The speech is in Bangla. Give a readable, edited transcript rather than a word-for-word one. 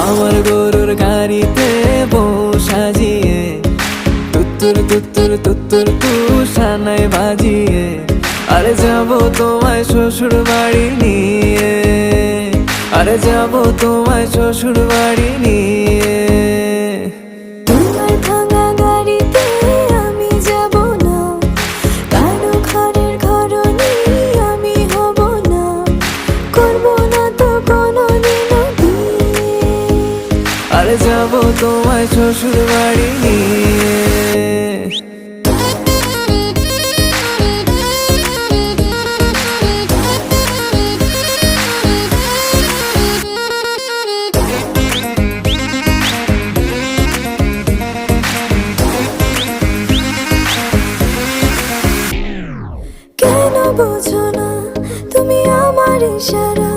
আমার গরুর গাড়িতে বউ সাজিয়ে তুত্তুর তুত্তুর তুত্তুর তুষানায় বাজিয়ে আরে যাব তোমায় শ্বশুর বাড়ি নিয়ে, আরে যাব তোমায় শ্বশুর বাড়ি নিয়ে। তোমার ভাঙা গাড়িতে আমি যাব না, কারো ঘরের ঘরনি আমি হব না, করব না তো কোনোদিনও বিয়ে। আরে যাব তোমায় শ্বশুর বাড়ি নিয়ে। কেন বোঝো না তুমি আমার ইশারা?